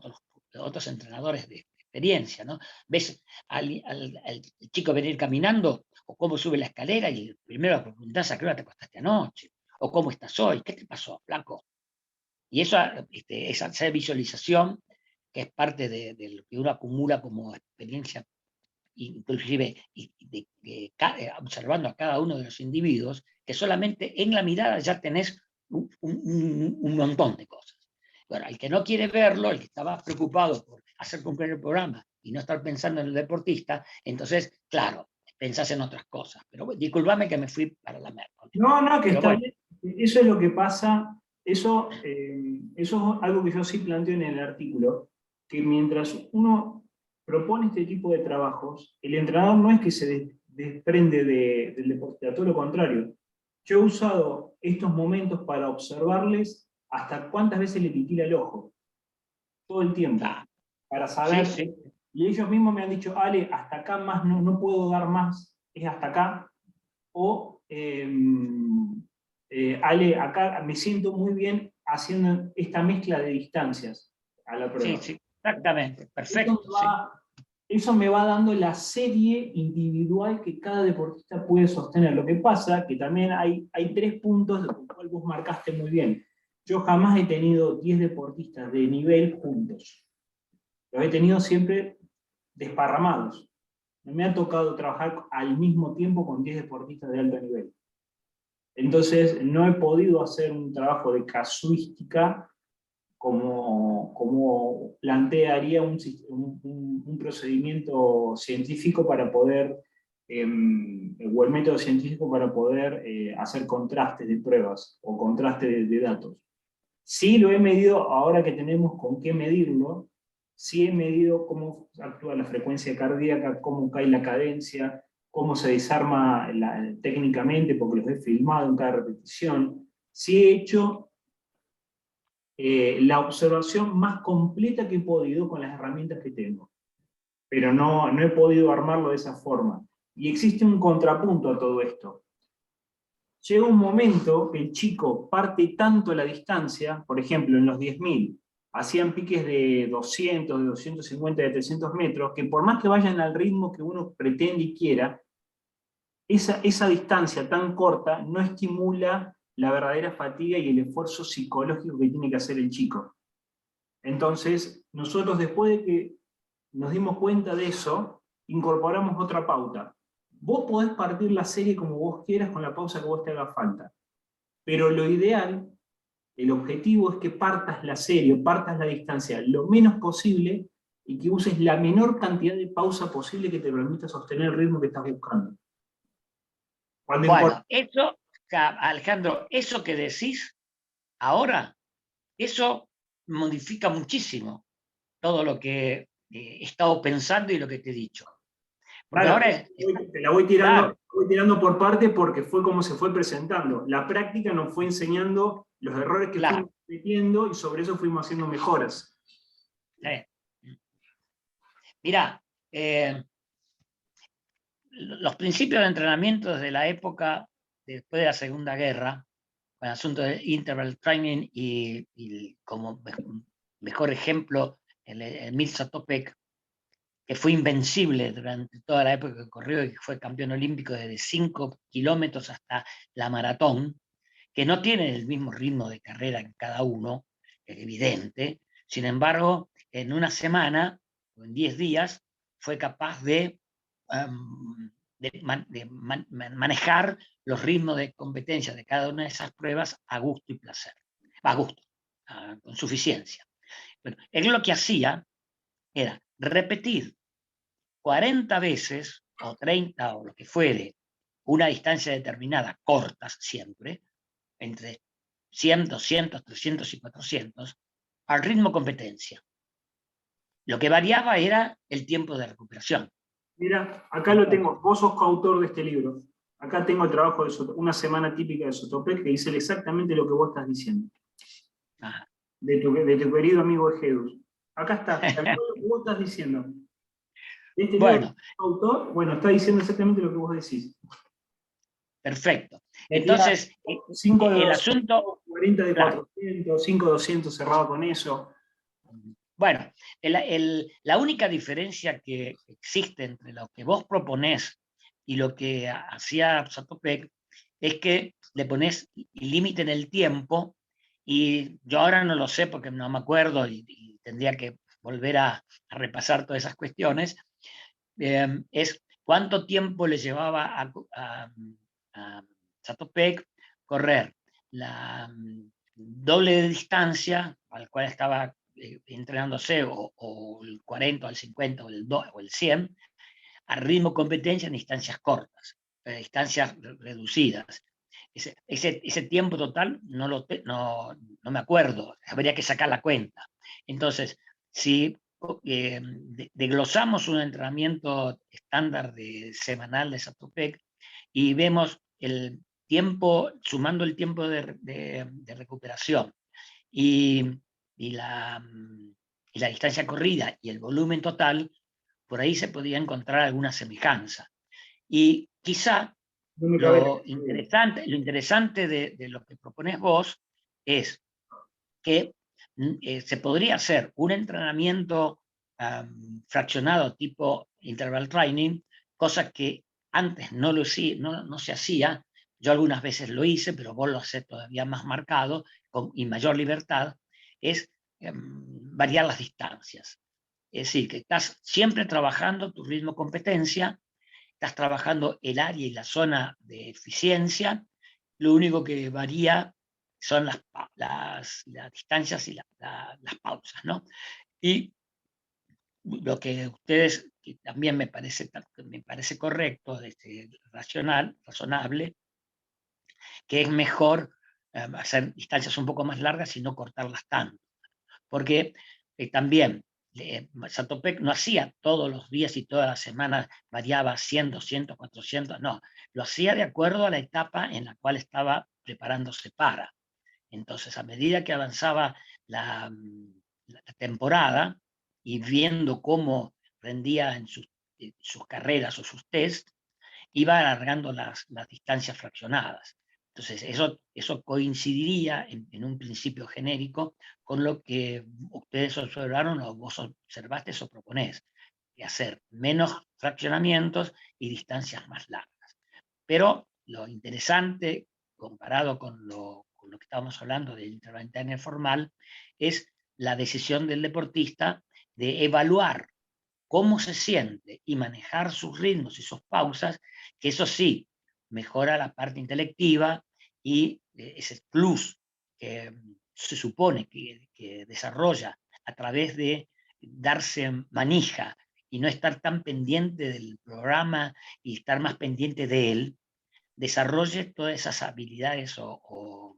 otros entrenadores de experiencia, ¿no? Ves al chico venir caminando, o cómo sube la escalera, y primero preguntás a qué hora te acostaste anoche, o cómo estás hoy, ¿qué te pasó, flaco? Y esa visualización, que es parte de lo que uno acumula como experiencia, inclusive observando a cada uno de los individuos, que solamente en la mirada ya tenés un montón de cosas. Bueno, el que no quiere verlo, el que estaba preocupado por hacer cumplir el programa y no estar pensando en el deportista, entonces, claro, pensás en otras cosas. Pero disculpame que me fui para la merda. No, que está bien. Eso es lo que pasa, eso es algo que yo sí planteo en el artículo, que mientras uno propone este tipo de trabajos, el entrenador no es que se desprende del deporte, a todo lo contrario. Yo he usado estos momentos para observarles hasta cuántas veces le titila el ojo, todo el tiempo. para Sí, saber. sí. Y ellos mismos me han dicho, Ale, hasta acá más no puedo dar más, es hasta acá. O, Ale, acá me siento muy bien haciendo esta mezcla de distancias a la Sí, prueba. sí, exactamente. Eso me Perfecto, sí. va, eso me va dando la serie individual que cada deportista puede sostener. Lo que pasa que también hay 3 puntos de los cuales vos marcaste muy bien. Yo jamás he tenido 10 deportistas de nivel juntos. Los he tenido siempre desparramados. No me ha tocado trabajar al mismo tiempo con 10 deportistas de alto nivel. Entonces, no he podido hacer un trabajo de casuística como plantearía un procedimiento científico para poder, o el método científico para poder hacer contrastes de pruebas o contrastes de datos. Sí lo he medido, ahora que tenemos con qué medirlo, sí he medido cómo actúa la frecuencia cardíaca, cómo cae la cadencia, cómo se desarma técnicamente, porque los he filmado en cada repetición. Sí he hecho la observación más completa que he podido con las herramientas que tengo, pero no he podido armarlo de esa forma. Y existe un contrapunto a todo esto. Llega un momento que el chico parte tanto la distancia, por ejemplo, en los 10.000, hacían piques de 200, de 250, de 300 metros, que por más que vayan al ritmo que uno pretende y quiera, esa distancia tan corta no estimula la verdadera fatiga y el esfuerzo psicológico que tiene que hacer el chico. Entonces, nosotros después de que nos dimos cuenta de eso, incorporamos otra pauta. Vos podés partir la serie como vos quieras con la pausa que vos te haga falta. Pero lo ideal, el objetivo es que partas la serie, partas la distancia lo menos posible y que uses la menor cantidad de pausa posible que te permita sostener el ritmo que estás buscando. Bueno, eso, Alejandro, eso que decís ahora, eso modifica muchísimo todo lo que he estado pensando y lo que te he dicho. Porque Claro, ahora te la voy claro, tirando por parte porque fue como se fue presentando. La práctica nos fue enseñando los errores que claro. fuimos cometiendo y sobre eso fuimos haciendo mejoras. eh. Mirá, los principios de entrenamiento desde la época después de la Segunda Guerra, con el asunto de interval training y como mejor ejemplo el Mirza Topek, que fue invencible durante toda la época que corrió y que fue campeón olímpico desde 5 kilómetros hasta la maratón, que no tiene el mismo ritmo de carrera en cada uno, es evidente. Sin embargo, en una semana o en 10 días fue capaz manejar los ritmos de competencia de cada una de esas pruebas a gusto y placer, a gusto, con suficiencia. Bueno, él lo que hacía era repetir 40 veces o 30 o lo que fuere, una distancia determinada, cortas siempre, entre 100, 200, 300 y 400, al ritmo competencia. Lo que variaba era el tiempo de recuperación. Mira, acá lo tengo. Vos sos coautor de este libro. Acá tengo el trabajo de una semana típica de Sotopec que dice exactamente lo que vos estás diciendo. Ajá. De tu querido amigo Ejedus. Acá está, tal cual lo que vos estás diciendo. Este libro, Bueno, autor, bueno, está diciendo exactamente lo que vos decís. perfecto. Metía Entonces, 5 de el 200, asunto, 40 de claro. 400, 5 de 200 cerrado con eso. Bueno, la única diferencia que existe entre lo que vos proponés y lo que hacía Satopek es que le ponés límite en el tiempo, y yo ahora no lo sé porque no me acuerdo y tendría que volver a repasar todas esas cuestiones. Es cuánto tiempo le llevaba a Satopek correr la doble de distancia al cual estaba entrenándose, o el 40, o el 50, o el 100, a ritmo competencia en distancias cortas, distancias reducidas. Ese tiempo total no me acuerdo, habría que sacar la cuenta. Entonces, si desglosamos un entrenamiento estándar semanal de Satopek y vemos el tiempo, sumando el tiempo de recuperación y, y la distancia corrida y el volumen total, por ahí se podía encontrar alguna semejanza. Y quizá No me cabe lo interesante de lo que propones vos es que se podría hacer un entrenamiento fraccionado tipo interval training, cosa que antes no se hacía. Yo algunas veces lo hice, pero vos lo haces todavía más marcado y mayor libertad, es variar las distancias. Es decir, que estás siempre trabajando tu ritmo competencia, estás trabajando el área y la zona de eficiencia, lo único que varía son las distancias y las pausas, ¿no? Y lo que ustedes, que también me parece correcto, razonable, que es mejor hacer distancias un poco más largas y no cortarlas tanto. Porque también Zatopek no hacía todos los días y todas las semanas, variaba 100, 200, 400, no, lo hacía de acuerdo a la etapa en la cual estaba preparándose para. Entonces, a medida que avanzaba la temporada y viendo cómo rendía en sus carreras o sus test, iba alargando las distancias fraccionadas. Entonces, eso coincidiría en un principio genérico con lo que ustedes observaron o vos observaste o proponés, de hacer menos fraccionamientos y distancias más largas. Pero lo interesante, comparado con lo que estábamos hablando del interval formal, es la decisión del deportista de evaluar cómo se siente y manejar sus ritmos y sus pausas, que eso sí, mejora la parte intelectiva y ese plus que se supone que desarrolla a través de darse manija y no estar tan pendiente del programa y estar más pendiente de él, desarrolle todas esas habilidades o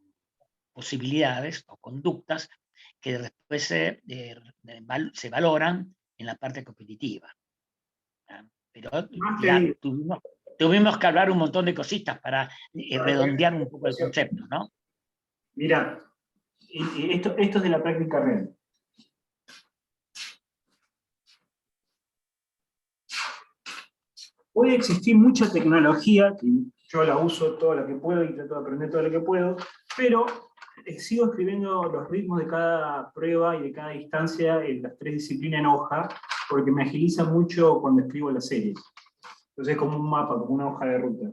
posibilidades o conductas que después se valoran en la parte competitiva. Pero Más te ya digo, tuvimos que hablar un montón de cositas para redondear un poco el concepto, ¿no? mira, esto es de la práctica real. Puede existir mucha tecnología, que yo la uso todo lo que puedo y trato de aprender todo lo que puedo, pero sigo escribiendo los ritmos de cada prueba y de cada distancia en las 3 disciplinas en hoja, porque me agiliza mucho cuando escribo las series. Entonces es como un mapa, como una hoja de ruta.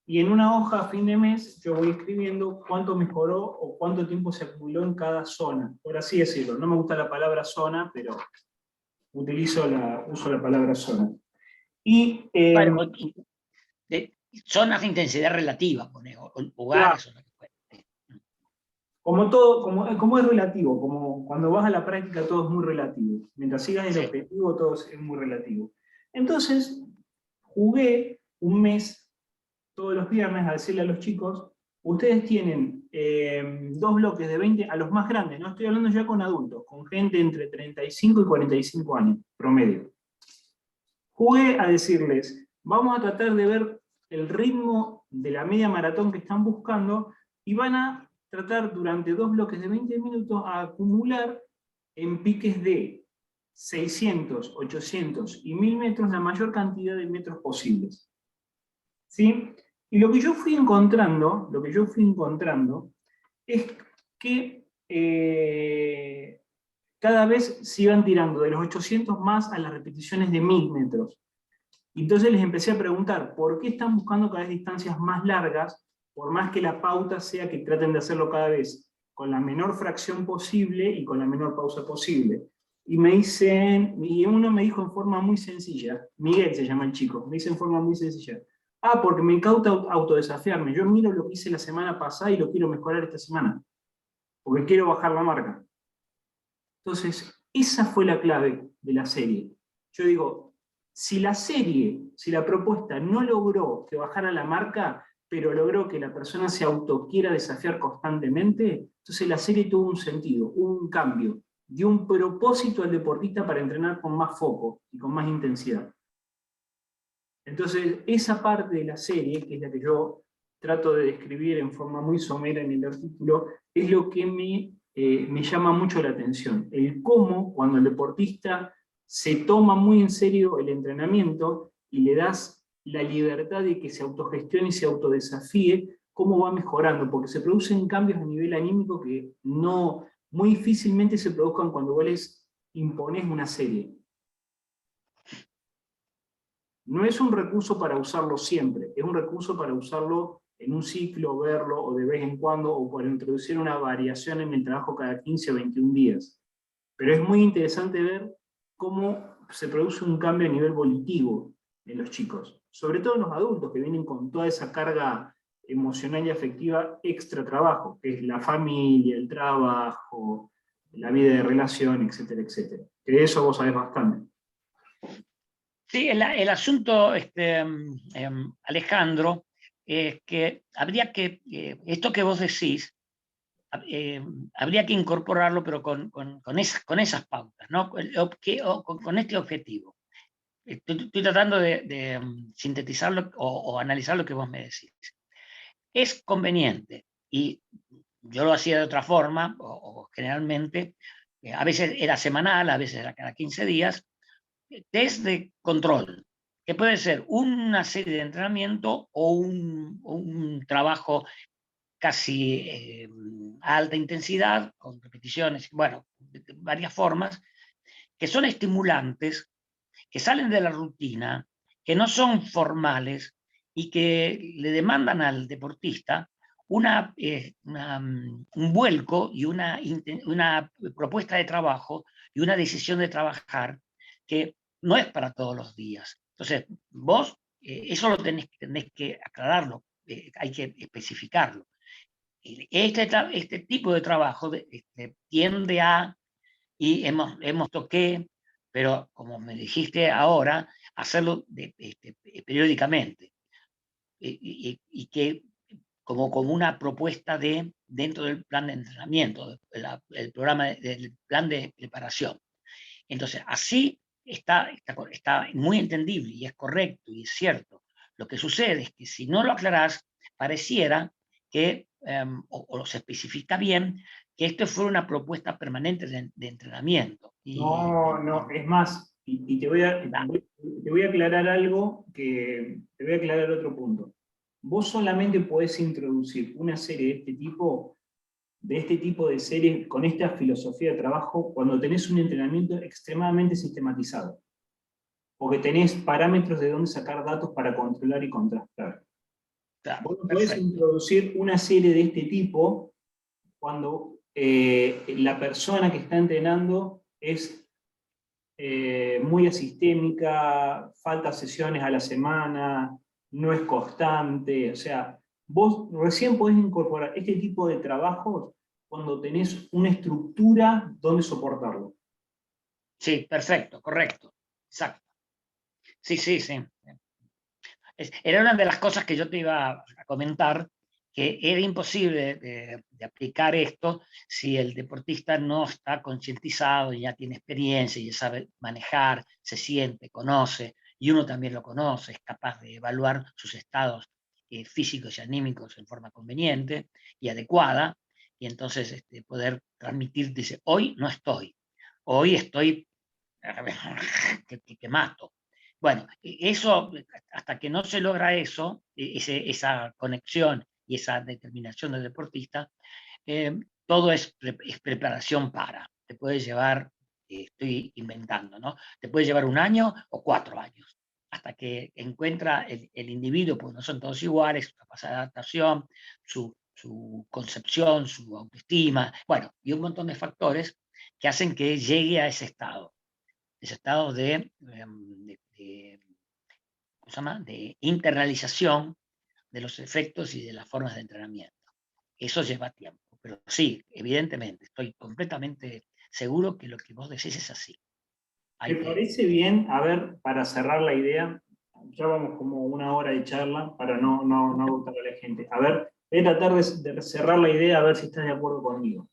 Y en una hoja a fin de mes yo voy escribiendo cuánto mejoró o cuánto tiempo se acumuló en cada zona, por así decirlo. No me gusta la palabra zona, pero uso la palabra zona. Y Bueno, zonas de intensidad relativa, o claro, lugares o lo que fuera. como todo, como es relativo, como cuando vas a la práctica todo es muy relativo. Mientras sigas el Sí. objetivo todo es muy relativo. Entonces, jugué un mes, todos los viernes, a decirle a los chicos, ustedes tienen 2 bloques de 20, a los más grandes, no estoy hablando ya con adultos, con gente entre 35 y 45 años, promedio. Jugué a decirles, vamos a tratar de ver el ritmo de la media maratón que están buscando y van a tratar durante 2 bloques de 20 minutos a acumular en piques de 600, 800 y 1000 metros la mayor cantidad de metros posibles. ¿Sí? Y lo que yo fui encontrando es que cada vez se iban tirando de los 800 más a las repeticiones de 1000 metros. Y entonces les empecé a preguntar, ¿por qué están buscando cada vez distancias más largas, por más que la pauta sea que traten de hacerlo cada vez con la menor fracción posible y con la menor pausa posible? Y uno me dijo en forma muy sencilla, Miguel se llama el chico, me dice en forma muy sencilla, porque me encanta autodesafiarme, yo miro lo que hice la semana pasada y lo quiero mejorar esta semana, porque quiero bajar la marca. Entonces, esa fue la clave de la serie. Yo digo, si la propuesta no logró que bajara la marca, pero logró que la persona se autoquiera desafiar constantemente, entonces la serie tuvo un sentido, un cambio, dio un propósito al deportista para entrenar con más foco y con más intensidad. Entonces, esa parte de la serie, que es la que yo trato de describir en forma muy somera en el artículo, es lo que me me llama mucho la atención. El cómo, cuando el deportista se toma muy en serio el entrenamiento y le das la libertad de que se autogestione y se autodesafíe, cómo va mejorando, porque se producen cambios a nivel anímico que no, muy difícilmente se produzcan cuando vos les imponés una serie. No es un recurso para usarlo siempre, es un recurso para usarlo en un ciclo, verlo, o de vez en cuando, o para introducir una variación en el trabajo cada 15 o 21 días. Pero es muy interesante ver cómo se produce un cambio a nivel volitivo en los chicos, sobre todo en los adultos que vienen con toda esa carga emocional y afectiva extra trabajo, que es la familia, el trabajo, la vida de relación, etcétera, etcétera. Que de eso vos sabés bastante. Sí, el asunto, Alejandro, es que habría que, esto que vos decís, habría que incorporarlo, pero con esas pautas, ¿no? Con este objetivo. Estoy tratando de sintetizarlo o analizar lo que vos me decís. Es conveniente, y yo lo hacía de otra forma, o generalmente, a veces era semanal, a veces era cada 15 días, test de control, que puede ser una serie de entrenamiento o un trabajo casi a alta intensidad, con repeticiones, bueno, de varias formas, que son estimulantes, que salen de la rutina, que no son formales y que le demandan al deportista un vuelco y una propuesta de trabajo y una decisión de trabajar que no es para todos los días. Entonces, vos eso lo tenés que aclararlo, hay que especificarlo. Este tipo de trabajo tiende a, y hemos toqué, pero como me dijiste ahora, hacerlo periódicamente. Y que como una propuesta dentro del plan de entrenamiento, el programa del plan de preparación. Entonces, así está muy entendible y es correcto y es cierto. Lo que sucede es que si no lo aclarás, pareciera que, o se especifica bien, que esto fuera una propuesta permanente de entrenamiento. No, es más, y te voy a aclarar algo, te voy a aclarar otro punto. Vos solamente podés introducir una serie de este tipo de series con esta filosofía de trabajo cuando tenés un entrenamiento extremadamente sistematizado, porque tenés parámetros de dónde sacar datos para controlar y contrastar. Claro, Vos no podés perfecto. introducir una serie de este tipo cuando la persona que está entrenando es muy asistémica, falta sesiones a la semana, no es constante, o sea, vos recién podés incorporar este tipo de trabajos cuando tenés una estructura donde soportarlo. Sí, perfecto, correcto. Exacto. Sí, sí, sí. Era una de las cosas que yo te iba a comentar, que era imposible de aplicar esto si el deportista no está concientizado, ya tiene experiencia, ya sabe manejar, se siente, conoce, y uno también lo conoce, es capaz de evaluar sus estados físicos y anímicos en forma conveniente y adecuada, y entonces poder transmitir, dice, hoy no estoy, hoy estoy que mato. Bueno, eso, hasta que no se logra eso, esa conexión y esa determinación del deportista, todo es preparación para. Te puede llevar, estoy inventando, ¿no? Te puede llevar 1 año o 4 años, hasta que encuentra el individuo, porque no son todos iguales, su capacidad de adaptación, su concepción, su autoestima, bueno, y un montón de factores que hacen que llegue a ese estado ¿cómo se llama? De internalización de los efectos y de las formas de entrenamiento. Eso lleva tiempo, pero sí, evidentemente, estoy completamente seguro que lo que vos decís es así. ¿Te parece bien, a ver, para cerrar la idea, ya vamos como 1 hora de charla para no agotar a la gente? A ver, voy a tratar de cerrar la idea a ver si estás de acuerdo conmigo.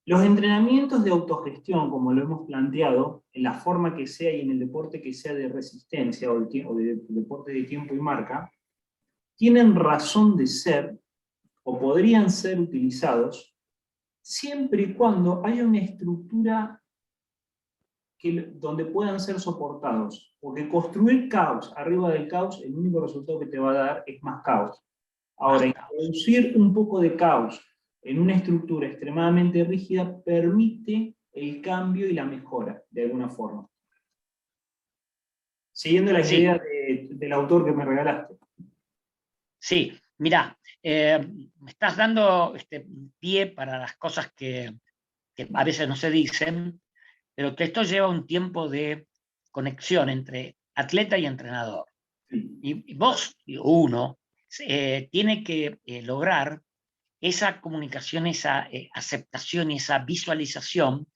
Los entrenamientos de autogestión, como lo hemos planteado, en la forma que sea y en el deporte que sea de resistencia o de deporte de tiempo y marca, tienen razón de ser o podrían ser utilizados siempre y cuando haya una estructura donde puedan ser soportados. Porque construir caos arriba del caos, el único resultado que te va a dar es más caos. Ahora, introducir un poco de caos en una estructura extremadamente rígida permite el cambio y la mejora, de alguna forma. Siguiendo la idea del autor que me regalaste. Sí, mira, me estás dando pie para las cosas que a veces no se dicen, pero que esto lleva un tiempo de conexión entre atleta y entrenador. Y vos, uno, tiene que lograr esa comunicación, esa aceptación y esa visualización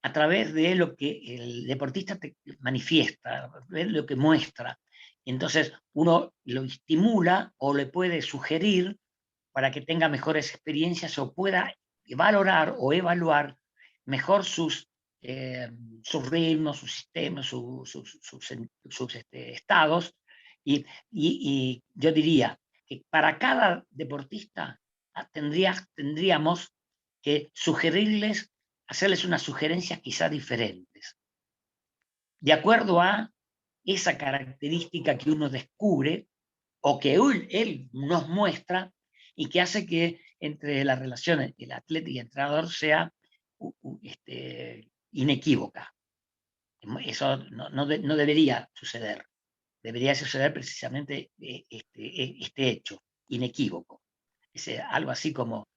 a través de lo que el deportista te manifiesta, de lo que muestra. Entonces uno lo estimula o le puede sugerir para que tenga mejores experiencias o pueda valorar o evaluar mejor sus ritmos, sus sistemas, sus estados. Y yo diría que para cada deportista tendríamos que sugerirles, hacerles unas sugerencias quizá diferentes, de acuerdo a esa característica que uno descubre o que él nos muestra y que hace que entre la relación del atleta y el entrenador sea inequívoca. Eso no debería suceder. Debería suceder precisamente este hecho inequívoco. Es algo así como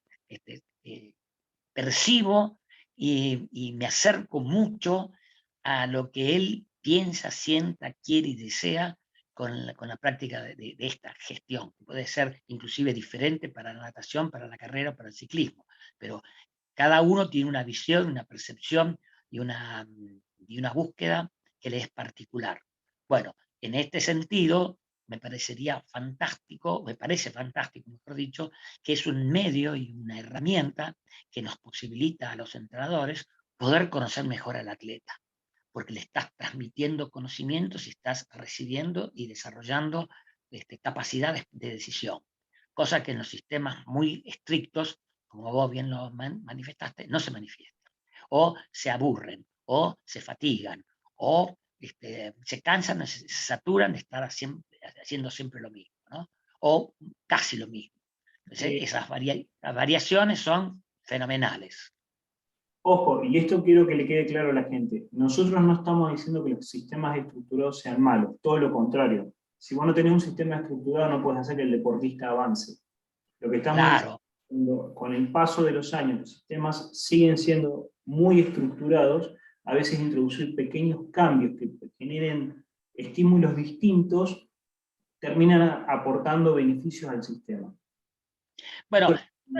percibo y me acerco mucho a lo que él piensa, sienta, quiere y desea con la práctica de esta gestión, que puede ser inclusive diferente para la natación, para la carrera, para el ciclismo, pero cada uno tiene una visión, una percepción y una búsqueda que le es particular. Bueno, en este sentido, me parece fantástico, mejor dicho, que es un medio y una herramienta que nos posibilita a los entrenadores poder conocer mejor al atleta, porque le estás transmitiendo conocimientos y estás recibiendo y desarrollando capacidades de decisión, cosa que en los sistemas muy estrictos, como vos bien lo manifestaste, no se manifiesta. O se aburren, o se fatigan, o se cansan, se saturan de estar haciendo siempre lo mismo, ¿no? O casi lo mismo. Entonces, esas variaciones son fenomenales. Ojo, y esto quiero que le quede claro a la gente. Nosotros no estamos diciendo que los sistemas estructurados sean malos, todo lo contrario. Si vos no tenés un sistema estructurado, no puedes hacer que el deportista avance. Lo que estamos diciendo, con el paso de los años, los sistemas siguen siendo muy estructurados, a veces introducir pequeños cambios que generen estímulos distintos, terminan aportando beneficios al sistema. Bueno,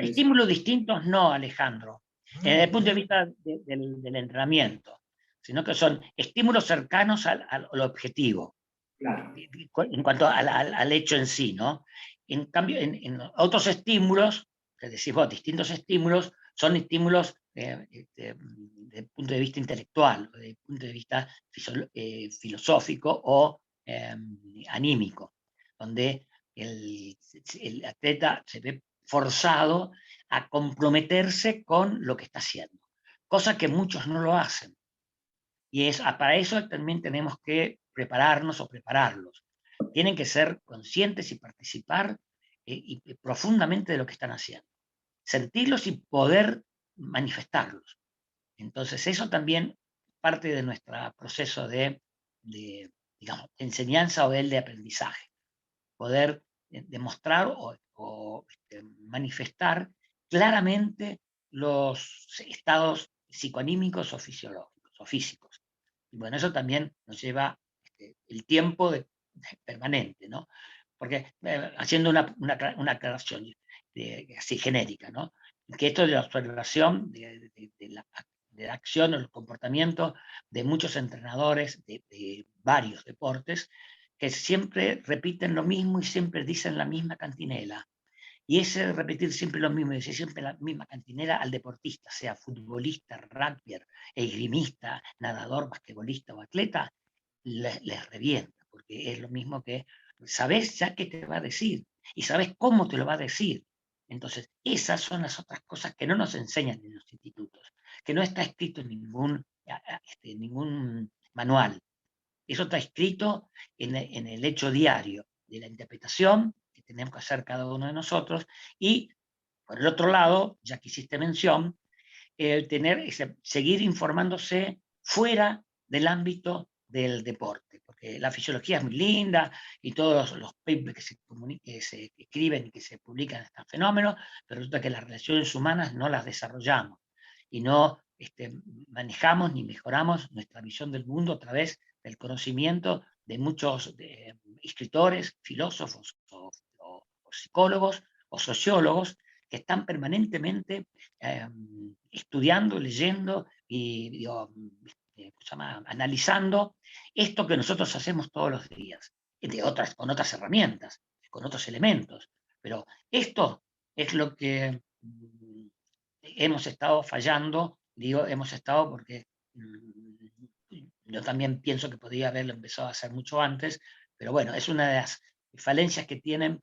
estímulos distintos no, Alejandro, desde el punto de vista del entrenamiento, sino que son estímulos cercanos al objetivo. Claro. En cuanto al hecho en sí, ¿no? En cambio, en otros estímulos, que decís vos, distintos estímulos, son estímulos desde el punto de vista intelectual, desde el punto de vista filosófico o anímico, donde el atleta se ve forzado a comprometerse con lo que está haciendo, cosa que muchos no lo hacen. Y para eso también tenemos que prepararnos o prepararlos. Tienen que ser conscientes y participar profundamente de lo que están haciendo. Sentirlos y poder manifestarlos. Entonces eso también parte de nuestro proceso de digamos, enseñanza o de aprendizaje. Poder demostrar o manifestar claramente los estados psicoanímicos o fisiológicos o físicos. Y bueno, eso también nos lleva el tiempo permanente, ¿no? Porque haciendo una aclaración así genérica, ¿no? Que esto de la observación de la acción o el comportamiento de muchos entrenadores de varios deportes que siempre repiten lo mismo y siempre dicen la misma cantinela. Y ese repetir siempre lo mismo, decir siempre la misma cantinela al deportista, sea futbolista, rugbyer, esgrimista, nadador, basquetbolista o atleta, les revienta, porque es lo mismo que sabes ya qué te va a decir y sabes cómo te lo va a decir. Entonces, esas son las otras cosas que no nos enseñan en los institutos, que no está escrito en ningún manual. Eso está escrito en el hecho diario de la interpretación que tenemos que hacer cada uno de nosotros, y por el otro lado, ya que hiciste mención, seguir informándose fuera del ámbito del deporte, porque la fisiología es muy linda y todos los papers que se escriben y que se publican estos fenómenos, pero resulta que las relaciones humanas no las desarrollamos y no manejamos ni mejoramos nuestra visión del mundo a través del conocimiento de muchos escritores, filósofos o psicólogos o sociólogos que están permanentemente estudiando, leyendo y digo, analizando esto que nosotros hacemos todos los días, con otras herramientas, con otros elementos. Pero esto es lo que hemos estado fallando, digo hemos estado porque yo también pienso que podría haberlo empezado a hacer mucho antes, pero bueno, es una de las falencias que tienen,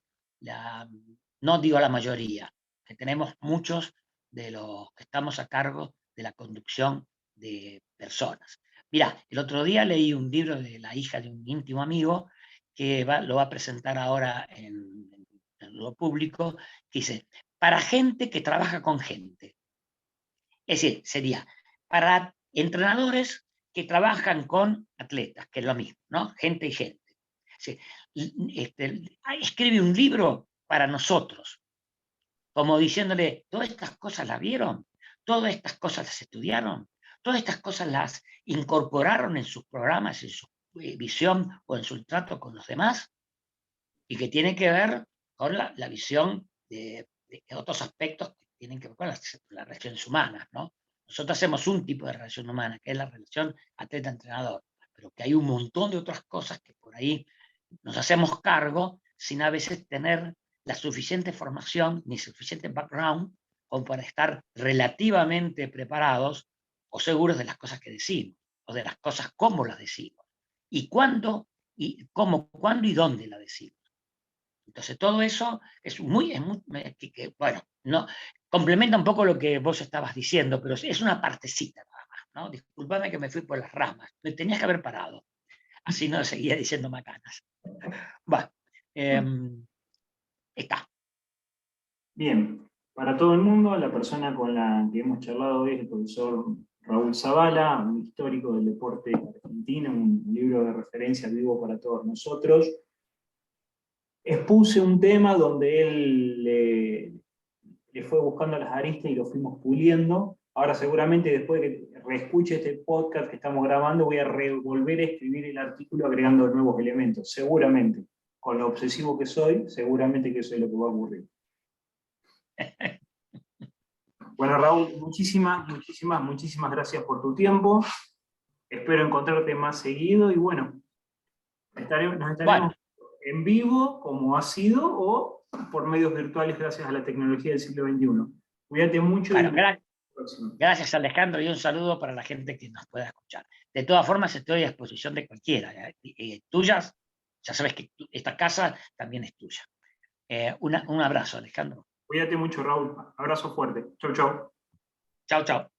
no digo la mayoría, que tenemos muchos de los que estamos a cargo de la conducción de personas. Mira, el otro día leí un libro de la hija de un íntimo amigo que lo va a presentar ahora en lo público, que dice, para gente que trabaja con gente. Es decir, sería para entrenadores que trabajan con atletas, que es lo mismo, ¿no? Gente y gente. Sí. Escribe un libro para nosotros, como diciéndole, todas estas cosas las vieron, todas estas cosas las estudiaron, todas estas cosas las incorporaron en sus programas, en su visión o en su trato con los demás, y que tiene que ver con la visión de otros aspectos que tienen que ver con las relaciones humanas, ¿no? Nosotros hacemos un tipo de relación humana, que es la relación atleta-entrenador, pero que hay un montón de otras cosas que por ahí nos hacemos cargo sin a veces tener la suficiente formación ni suficiente background como para estar relativamente preparados o seguros de las cosas que decimos, o de las cosas cómo las decimos, y cuándo, y cómo, cuándo y dónde las decimos. Entonces todo eso es bueno, no, complementa un poco lo que vos estabas diciendo, pero es una partecita nada más, ¿no? Disculpame que me fui por las ramas, me tenías que haber parado, así no seguía diciendo macanas. Bueno, está. Bien, para todo el mundo, la persona con la que hemos charlado hoy es el profesor Raúl Zavala, un histórico del deporte argentino, un libro de referencia vivo para todos nosotros. Expuse un tema donde él le fue buscando las aristas y lo fuimos puliendo. Ahora seguramente después de que reescuche este podcast que estamos grabando, voy a volver a escribir el artículo agregando nuevos elementos, seguramente. Con lo obsesivo que soy, seguramente que eso es lo que va a ocurrir. Bueno, Raúl, muchísimas gracias por tu tiempo. Espero encontrarte más seguido y bueno, nos estaremos en vivo, como ha sido, o por medios virtuales gracias a la tecnología del siglo XXI. Cuídate mucho. Bueno, gracias Alejandro, y un saludo para la gente que nos pueda escuchar. De todas formas, estoy a disposición de cualquiera. Tuyas, ya sabes que esta casa también es tuya. Un abrazo, Alejandro. Cuídate mucho, Raúl. Abrazo fuerte. Chau, chau. Chao, chao.